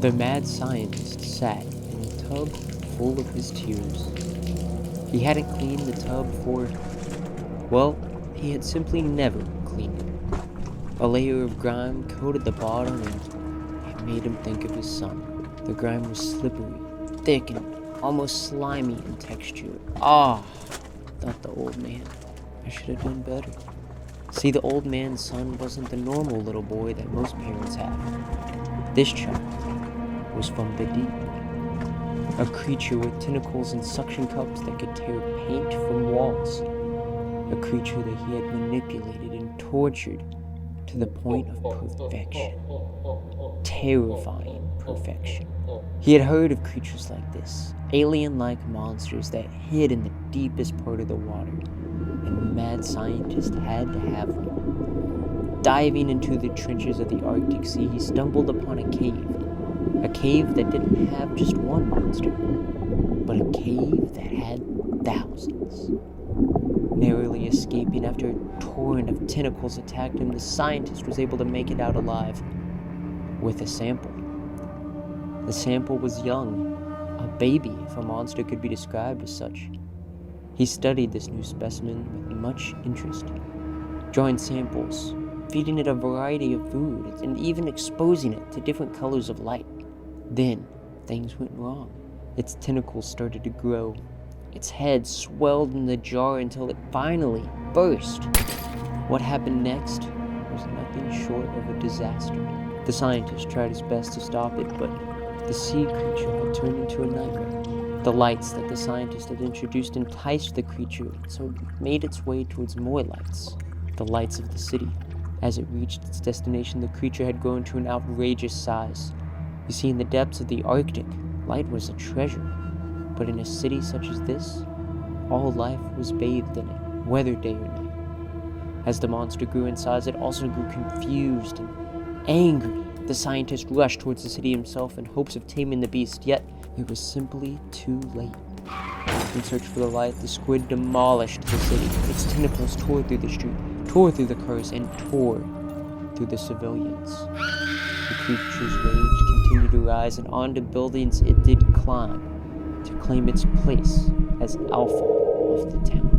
The mad scientist sat in a tub full of his tears. He hadn't cleaned the tub for, well, he had simply never cleaned it. A layer of grime coated the bottom and it made him think of his son. The grime was slippery, thick, and almost slimy in texture. Ah, thought the old man. I should have done better. See, the old man's son wasn't the normal little boy that most parents have. This child was from the deep. A creature with tentacles and suction cups that could tear paint from walls. A creature that he had manipulated and tortured to the point of perfection. Terrifying perfection. He had heard of creatures like this, alien-like monsters that hid in the deepest part of the water, and the mad scientist had to have one. Diving into the trenches of the Arctic Sea, he stumbled upon a cave that didn't have just one monster, but a cave that had thousands. Narrowly escaping after a torrent of tentacles attacked him, the scientist was able to make it out alive with a sample. The sample was young, a baby, if a monster could be described as such. He studied this new specimen with much interest, drawing samples, feeding it a variety of food, and even exposing it to different colors of light. Then, things went wrong. Its tentacles started to grow. Its head swelled in the jar until it finally burst. What happened next was nothing short of a disaster. The scientist tried his best to stop it, but the sea creature had turned into a nightmare. The lights that the scientist had introduced enticed the creature, so it made its way towards more lights, the lights of the city. As it reached its destination, the creature had grown to an outrageous size. You see, in the depths of the Arctic, light was a treasure. But in a city such as this, all life was bathed in it, whether day or night. As the monster grew in size, it also grew confused and angry. The scientist rushed towards the city himself in hopes of taming the beast, yet it was simply too late. In search for the light, the squid demolished the city. Its tentacles tore through the street, tore through the cars, and tore through the civilians. The creature's rage continued to rise, and onto buildings it did climb to claim its place as alpha of the town.